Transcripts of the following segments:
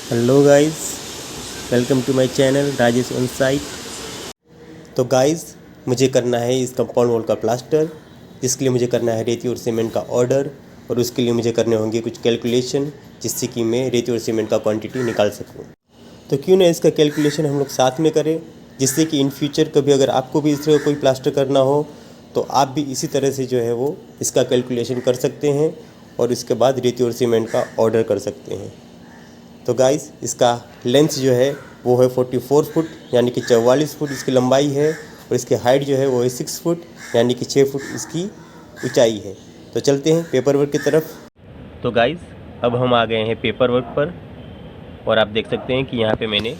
Hello guys, welcome to my channel Rajesh on site. तो guys, मुझे करना है इस कंपाउंड वॉल का प्लास्टर, जिसके लिए मुझे करना है रेती और सीमेंट का ऑर्डर, और उसके लिए मुझे करने होंगे कुछ कैलकुलेशन, जिससे कि मैं रेती और सीमेंट का क्वांटिटी निकाल सकूं। तो क्यों ना इसका कैलकुलेशन हम लोग साथ में करें, जिससे कि इन फ्यूचर कभी अगर आपको भी इस तरह कोई प्लास्टर करना हो तो आप भी इसी तरह से जो है वो इसका कैलकुलेशन कर सकते हैं और इसके बाद रेती और सीमेंट का ऑर्डर कर सकते हैं। तो गाइस, इसका लेंथ जो है वो है 44 फुट यानी कि 44 फुट इसकी लंबाई है, और इसकी हाइट जो है वो है 6 फुट यानी कि 6 फुट इसकी ऊंचाई है। तो चलते हैं पेपर वर्क की तरफ। तो गाइस, अब हम आ गए हैं पेपर वर्क पर, और आप देख सकते हैं कि यहाँ पे मैंने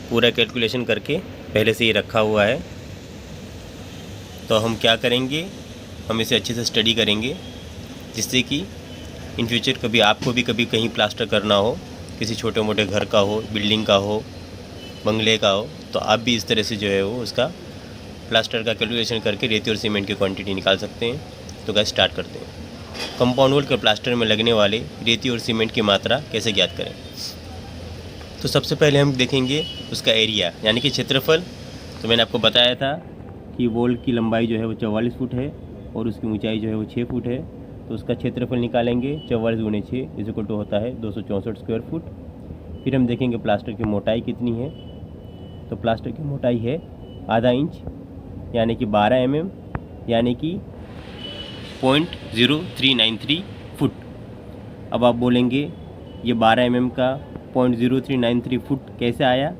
पूरा कैलकुलेशन करके पहले से ही रखा हुआ है। तो हम क्या करेंगे, हम इसे अच्छे से स्टडी करेंगे, जिससे कि इन फ्यूचर कभी आपको भी कभी कहीं प्लास्टर करना हो, किसी छोटे मोटे घर का हो, बिल्डिंग का हो, बंगले का हो, तो आप भी इस तरह से जो है वो उसका प्लास्टर का कैलकुलेशन करके रेती और सीमेंट की क्वांटिटी निकाल सकते हैं। तो गाइस, स्टार्ट करते हैं। कंपाउंड वॉल के प्लास्टर में लगने वाले रेती और सीमेंट की मात्रा कैसे ज्ञात करें। तो सबसे पहले हम देखेंगे उसका एरिया यानी कि क्षेत्रफल। तो मैंने आपको बताया था कि वॉल की लंबाई जो है वो 44 फुट है और उसकी ऊंचाई जो है वो 6 फुट है। तो उसका क्षेत्रफल निकालेंगे, 44 गुणे 6 इक्वल टू होता है 264 स्क्वायर फुट। फिर हम देखेंगे प्लास्टर की मोटाई कितनी है। तो प्लास्टर की मोटाई है आधा इंच यानी कि 12 mm यानी कि 0.0393 फुट। अब आप बोलेंगे ये 12 mm का 0.0393 फुट कैसे आया,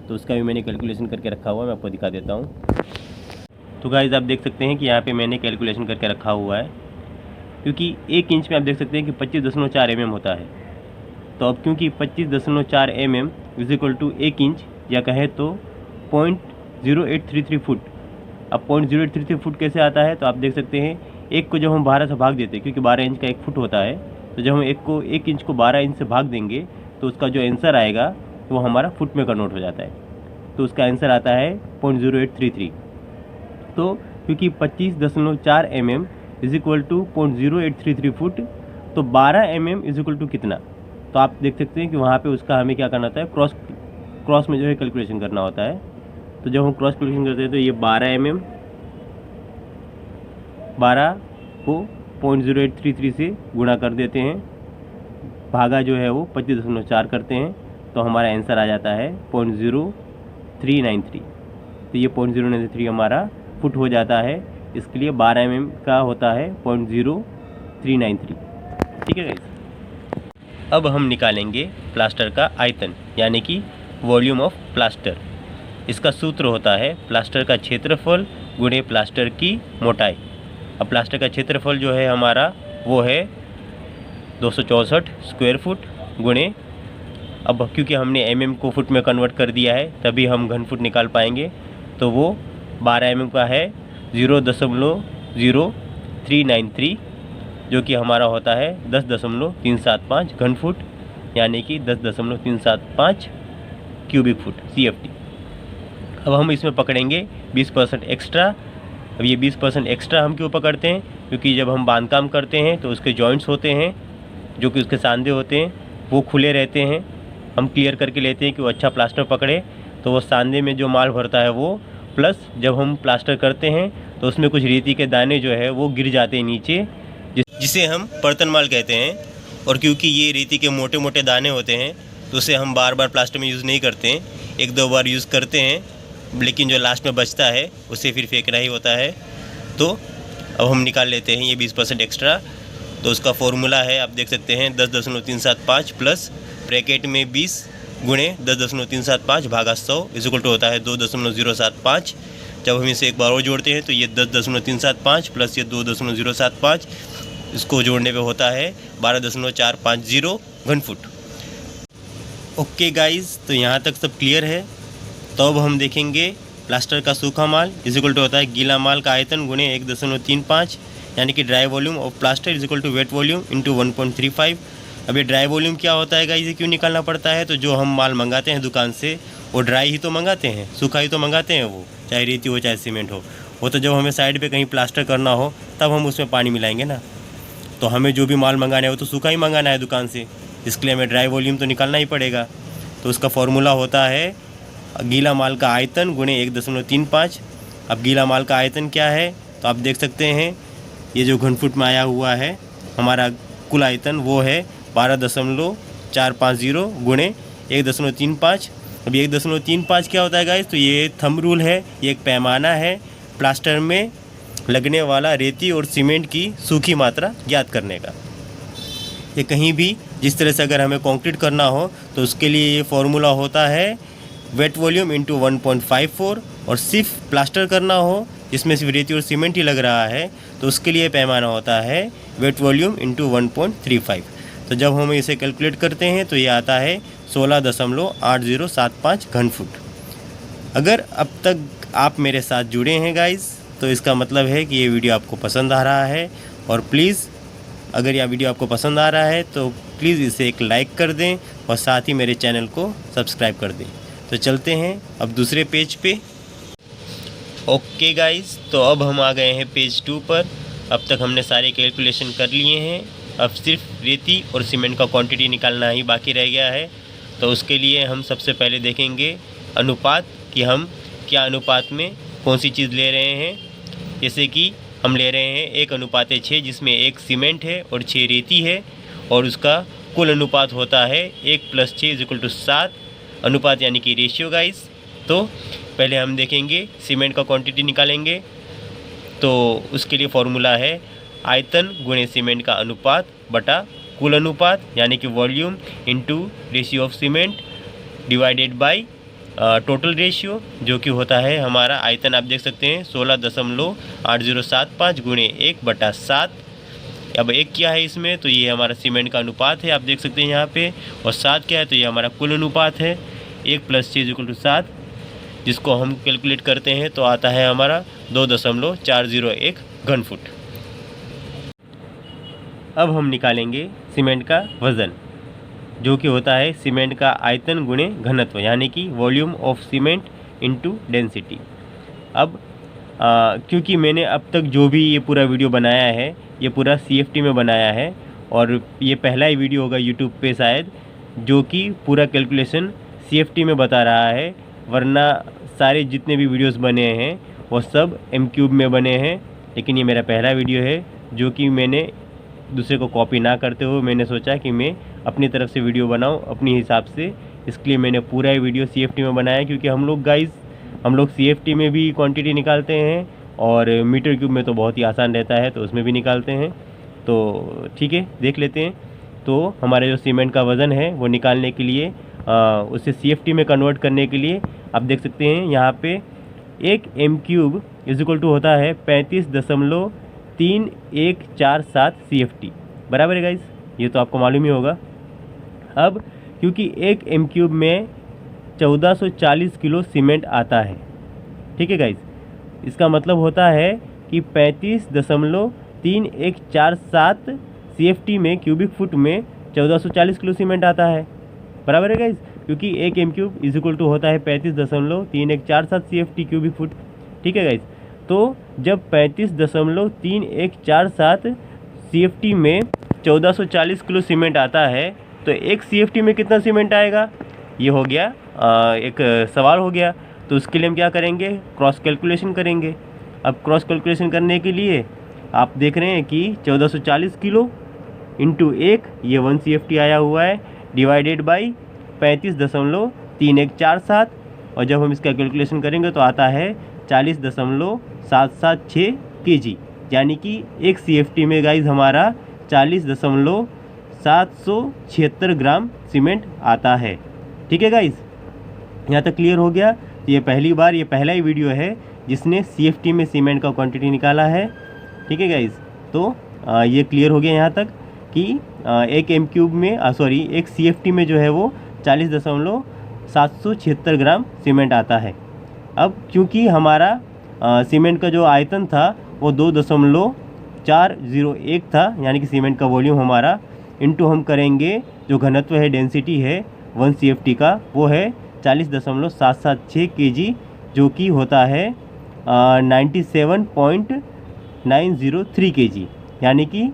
तो उसका भी मैंने कैलकुलेशन करके रखा हुआ है, मैं आपको दिखा देता हूँ। तो गाइस, आप देख सकते हैं कि यहाँ पे मैंने कैलकुलेशन करके रखा हुआ है, क्योंकि 1 इंच में आप देख सकते हैं कि 25.4 mm होता है। तो अब क्योंकि 25.4 mm is equal to 1 inch, या कहे तो 0.0833 फुट। अब 0.0833 फुट कैसे आता है, तो आप देख सकते हैं एक को जब हम 12 से भाग देते हैं, क्योंकि 12 इंच का 1 फुट होता है, तो जब हम एक इंच को 12 इंच से भाग देंगे तो उसका जो आंसर आएगा वो हमारा फुट में कन्वर्ट हो जाता है। तो उसका आंसर आता है 0.0833। तो क्योंकि 25.4 mm is equal to 0.0833 foot, तो 12 mm इज इक्वल टू कितना। तो आप देख सकते हैं कि वहाँ पे उसका हमें क्या करना होता है, क्रॉस में जो है कैलकुलेशन करना होता है। तो जब हम क्रॉस कैलकुलेशन करते हैं तो ये 12 mm 12 को 0.0833 से गुणा कर देते हैं, भागा जो है वो 25.4 करते हैं, तो हमारा आंसर आ जाता है 0.0393। तो ये 0.093 हमारा फुट हो जाता है। इसके लिए 12 mm का होता है 0.0393। ठीक है गाइस। अब हम निकालेंगे प्लास्टर का आयतन यानी कि वॉल्यूम ऑफ प्लास्टर। इसका सूत्र होता है प्लास्टर का क्षेत्रफल गुणे प्लास्टर की मोटाई। अब प्लास्टर का क्षेत्रफल जो है हमारा वो है 264 स्क्वायर फुट गुणे, अब क्योंकि हमने mm को फुट में कन्वर्ट कर दिया है तभी हम घन फुट निकाल पाएंगे, तो वो 12 mm का है 0.0393, जो कि हमारा होता है 10.375 घन फुट यानी कि 10.375 क्यूबिक फुट CFT। अब हम इसमें पकड़ेंगे 20% एक्स्ट्रा। अब ये 20% एक्स्ट्रा हम क्यों पकड़ते हैं, क्योंकि जब हम बांधकाम करते हैं तो उसके जॉइंट्स होते हैं जो कि उसके सांधे होते हैं वो खुले रहते हैं। हम क्लियर करके लेते हैं कि वो अच्छा प्लास्टर पकड़े, तो वो सांधे में जो माल भरता है वो, प्लस जब हम प्लास्टर करते हैं तो उसमें कुछ रेती के दाने जो है वो गिर जाते हैं नीचे, जिसे हम बर्तन माल कहते हैं। और क्योंकि ये रेती के मोटे मोटे दाने होते हैं तो उसे हम बार बार प्लास्टर में यूज़ नहीं करते हैं, 1-2 बार यूज़ करते हैं, लेकिन जो लास्ट में बचता है उसे फिर फेंकना ही होता है। तो अब हम निकाल लेते हैं ये 20% एक्स्ट्रा। तो उसका फॉर्मूला है, आप देख सकते हैं 10.375 प्लस ब्रैकेट में 20 गुणे 10.375 भागा 100 इज इक्वल टू होता है 2.075। जब हम इसे एक बार और जोड़ते हैं तो ये 10.375 प्लस ये 2.075, इसको जोड़ने पे होता है 12.450 घन फुट। ओके गाइस, तो यहाँ तक सब क्लियर है। तो अब हम देखेंगे प्लास्टर का सूखा माल इज इक्वल टू होता है गीला माल का आयतन गुणे 1.35 यानी कि dry volume of plaster is equal to wet volume into 1.35। अब ये ड्राई वॉल्यूम क्या होता है गाइस, ये क्यों निकालना पड़ता है, तो जो हम माल मंगाते हैं दुकान से वो ड्राई ही तो मंगाते हैं, सूखा ही तो मंगाते हैं, वो चाहे रेती हो चाहे सीमेंट हो। वो तो जब हमें साइड पे कहीं प्लास्टर करना हो तब हम उसमें पानी मिलाएंगे ना। तो हमें जो भी माल मंगाना है वो तो सूखा ही मंगाना है दुकान से, इसके लिए हमें ड्राई वॉल्यूम तो निकालना ही पड़ेगा। तो उसका फॉर्मूला होता है गीला माल का आयतन गुणे 1.35। अब गीला माल का आयतन क्या है, तो आप देख सकते हैं ये जो घनफुट में आया हुआ है हमारा कुल आयतन वो है 12.450 गुणे 1.35। अब 1.35 क्या होता है गाइस, तो ये थंब रूल है, ये एक पैमाना है प्लास्टर में लगने वाला रेती और सीमेंट की सूखी मात्रा ज्ञात करने का। ये कहीं भी जिस तरह से अगर हमें कंक्रीट करना हो तो उसके लिए ये फॉर्मूला होता है वेट वॉल्यूम इंटू 1.54, और सिर्फ प्लास्टर करना हो जिसमें सिर्फ रेती और सीमेंट ही लग रहा है तो उसके लिए पैमाना होता है वेट वॉल्यूम इंटू 1.35। तो जब हम इसे कैलकुलेट करते हैं तो ये आता है 16.8075 घनफुट। अगर अब तक आप मेरे साथ जुड़े हैं गाइस तो इसका मतलब है कि ये वीडियो आपको पसंद आ रहा है, और प्लीज़ अगर यह वीडियो आपको पसंद आ रहा है तो प्लीज़ इसे एक लाइक कर दें और साथ ही मेरे चैनल को सब्सक्राइब कर दें। तो चलते हैं अब दूसरे पेज पे। ओके गाइस, तो अब हम आ गए हैं पेज 2 पर। अब तक हमने सारे कैलकुलेशन कर लिए हैं, अब सिर्फ रेती और सीमेंट का क्वांटिटी निकालना ही बाकी रह गया है। तो उसके लिए हम सबसे पहले देखेंगे अनुपात कि हम क्या अनुपात में कौन सी चीज़ ले रहे हैं। जैसे कि हम ले रहे हैं 1:6 जिसमें 1 सीमेंट है और 6 रेती है, और उसका कुल अनुपात होता है 1 + 6 = 7 अनुपात, यानी कि रेशियो गाइस। तो पहले हम देखेंगे सीमेंट का क्वांटिटी निकालेंगे। तो उसके लिए फॉर्मूला है आयतन गुणे सीमेंट का अनुपात बटा कुल अनुपात, यानी कि volume into ratio of cement divided by total ratio, जो कि होता है हमारा आयतन आप देख सकते हैं 16.8075 गुणे 1/7। अब 1 क्या है इसमें, तो ये हमारा सीमेंट का अनुपात है आप देख सकते हैं यहाँ पे, और 7 क्या है, तो ये हमारा कुल अनुपात है 1 + 6 = 7, जिसको हम कैलकुलेट करते हैं तो आता है हमारा 2.401 घनफुट। अब हम निकालेंगे सीमेंट का वज़न, जो कि होता है सीमेंट का आयतन गुणे घनत्व, यानी कि volume of cement into density. अब क्योंकि मैंने अब तक जो भी ये पूरा वीडियो बनाया है ये पूरा CFT में बनाया है, और ये पहला ही वीडियो होगा यूट्यूब पे शायद जो कि पूरा कैलकुलेशन CFT में बता रहा है, वरना सारे जितने भी वीडियोस बने हैं वो सब M³ में बने हैं। लेकिन ये मेरा पहला वीडियो है जो कि मैंने दूसरे को कॉपी ना करते हुए मैंने सोचा कि मैं अपनी तरफ से वीडियो बनाऊं अपनी हिसाब से, इसके लिए मैंने पूरा ही वीडियो CFT में बनाया। क्योंकि हम लोग CFT में भी क्वांटिटी निकालते हैं और मीटर क्यूब में तो बहुत ही आसान रहता है तो उसमें भी निकालते हैं। तो ठीक है, देख लेते हैं। तो हमारे जो सीमेंट का वज़न है वो निकालने के लिए उसे CFT में कन्वर्ट करने के लिए आप देख सकते हैं यहाँ पे 1 m³ = होता है 35.3147 CFT, बराबर है गाइस, ये तो आपको मालूम ही होगा। अब क्योंकि 1 m³ में 1440 किलो सीमेंट आता है, ठीक है गाइस, इसका मतलब होता है कि 35.3147 CFT में क्यूबिक फुट में 1440 किलो सीमेंट आता है, बराबर है गाइस, क्योंकि 1 m³ = होता है 35.3147 CFT क्यूबिक फुट, ठीक है गाइस। तो जब 35.3147 CFT में 1440 किलो सीमेंट आता है तो 1 CFT में कितना सीमेंट आएगा, ये हो गया एक सवाल हो गया। तो उसके लिए हम क्या करेंगे, क्रॉस कैलकुलेशन करेंगे। अब क्रॉस कैलकुलेशन करने के लिए आप देख रहे हैं कि 1440 किलो इंटू 1, ये 1 CFT आया हुआ है, डिवाइडेड बाई 35.3147, और जब हम इसका कैलकुलेशन करेंगे तो आता है 40.776 kg, यानी कि 1 CFT में गाइज हमारा 40.776 ग्राम सीमेंट आता है, ठीक है गाइज। यहाँ तक क्लियर हो गया। तो ये पहला ही वीडियो है जिसने CFT में सीमेंट का क्वांटिटी निकाला है, ठीक है गाइज। तो ये क्लियर हो गया यहाँ तक कि 1 m³ में 1 CFT में जो है वो 40.776 ग्राम सीमेंट आता है। अब क्योंकि हमारा सीमेंट का जो आयतन था वो 2.401 था, यानी कि सीमेंट का वॉल्यूम हमारा, इनटू हम करेंगे जो घनत्व है, डेंसिटी है 1 CFT का, वो है 40.776 kg, जो कि होता है 97.903 kg, यानी कि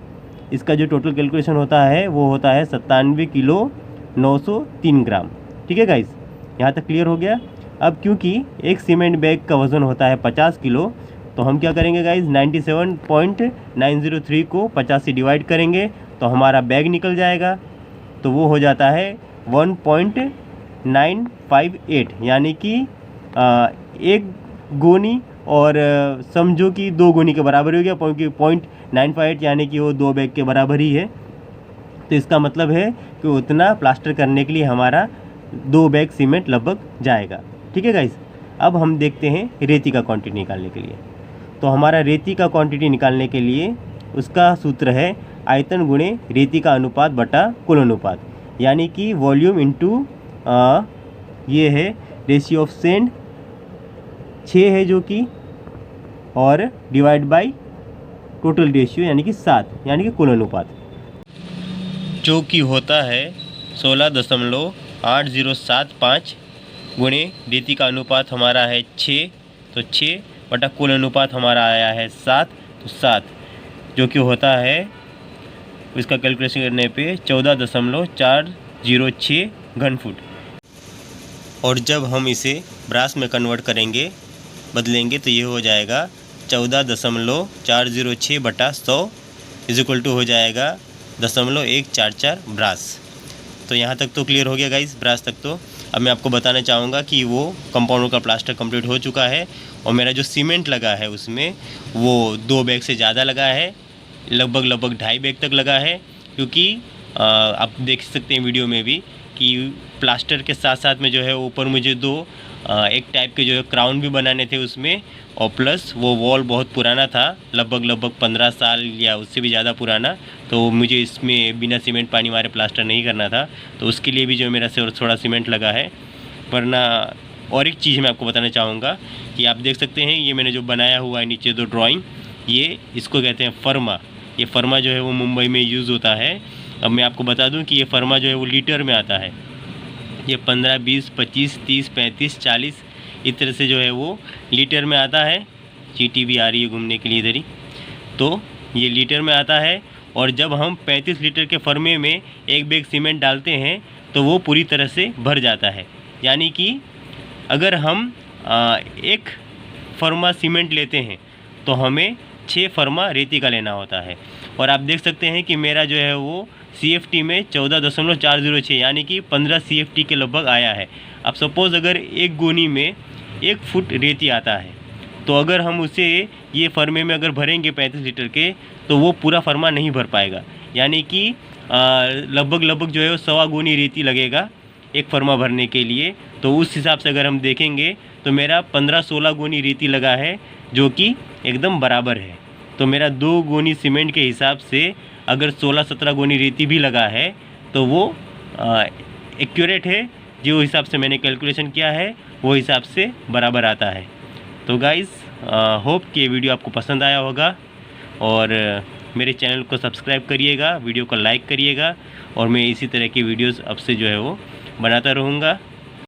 इसका जो टोटल कैलकुलेशन होता है वो होता है 97 किलो 903 ग्राम, ठीक है गाइस, यहाँ तक क्लियर हो गया। अब क्योंकि एक सीमेंट बैग का वज़न होता है 50 किलो, तो हम क्या करेंगे गाइस, 97.903 को 50 से डिवाइड करेंगे तो हमारा बैग निकल जाएगा। तो वो हो जाता है 1.958, यानी कि एक गोनी और समझो कि 2 गोनी के बराबर हो गया, क्योंकि 0.958 यानी कि वो 2 बैग के बराबर ही है। तो इसका मतलब है कि उतना प्लास्टर करने के लिए हमारा 2 बैग सीमेंट लगभग जाएगा। ठीक है गाइस, अब हम देखते हैं रेती का क्वांटिटी निकालने के लिए। तो हमारा रेती का क्वांटिटी निकालने के लिए उसका सूत्र है आयतन गुणे रेती का अनुपात बटा कुल अनुपात, यानी कि वॉल्यूम इंटू ये है रेशियो ऑफ सैंड 6 है जो कि, और डिवाइड बाय टोटल रेशियो यानी कि 7, यानी कि कुल अनुपात, जो कि होता है 16.8075 गुणे रेती का अनुपात हमारा है 6, तो 6 बटा कुल अनुपात हमारा आया है 7, तो 7 जो कि होता है, इसका कैलकुलेशन करने पे 14.406 घन फुट। और जब हम इसे ब्रास में कन्वर्ट करेंगे, बदलेंगे, तो ये हो जाएगा 14.406 बटा 100 इज इक्वल टू हो जाएगा 0.144 ब्रास। तो यहाँ तक तो क्लियर हो गया गाइस, ब्रास तक। तो अब मैं आपको बताना चाहूँगा कि वो कंपाउंड का प्लास्टर कंप्लीट हो चुका है और मेरा जो सीमेंट लगा है उसमें वो 2 बैग से ज़्यादा लगा है, लगभग 2.5 बैग तक लगा है। क्योंकि आप देख सकते हैं वीडियो में भी कि प्लास्टर के साथ साथ में जो है ऊपर मुझे 2 एक टाइप के जो है क्राउन भी बनाने थे उसमें, और प्लस वो वॉल बहुत पुराना था, लगभग 15 साल या उससे भी ज़्यादा पुराना, तो मुझे इसमें बिना सीमेंट पानी मारे प्लास्टर नहीं करना था, तो उसके लिए भी जो मेरा थोड़ा सीमेंट लगा है। वरना और एक चीज़ मैं आपको बताना चाहूँगा कि आप देख सकते हैं ये मैंने जो बनाया हुआ है नीचे 2 ड्राइंग, ये इसको कहते हैं फर्मा। ये फर्मा जो है वो मुंबई में यूज़ होता है। अब मैं आपको बता दूं कि ये फर्मा जो है वो लीटर में आता है। ये 15, 20, 25, 30, 35, 40 इस तरह से जो है वो लीटर में आता है। चींटी भी आ रही है घूमने के लिए इधर ही। तो ये लीटर में आता है, और जब हम 35 लीटर के फर्मे में एक बैग सीमेंट डालते हैं तो वो पूरी तरह से भर जाता है। यानी कि अगर हम एक फर्मा सीमेंट लेते हैं तो हमें 6 फर्मा रेती का लेना होता है। और आप देख सकते हैं कि मेरा जो है वो CFT में 14.406 यानी कि 15 CFT के लगभग आया है। अब सपोज़ अगर एक गोनी में 1 फुट रेती आता है, तो अगर हम उसे ये फर्मे में अगर भरेंगे 35 लीटर के, तो वो पूरा फर्मा नहीं भर पाएगा। यानी कि लगभग जो है वो 1.25 गोनी रेती लगेगा एक फर्मा भरने के लिए। तो उस हिसाब से अगर हम देखेंगे तो मेरा 15-16 गोनी रेती लगा है, जो कि एकदम बराबर है। तो मेरा 2 गोनी सीमेंट के हिसाब से अगर 16-17 गोनी रेती भी लगा है तो वो एक्यूरेट है। जो हिसाब से मैंने कैलकुलेशन किया है वो हिसाब से बराबर आता है। तो गाइज़ होप कि ये वीडियो आपको पसंद आया होगा, और मेरे चैनल को सब्सक्राइब करिएगा, वीडियो को लाइक करिएगा, और मैं इसी तरह की वीडियोस अब से जो है वो बनाता रहूँगा।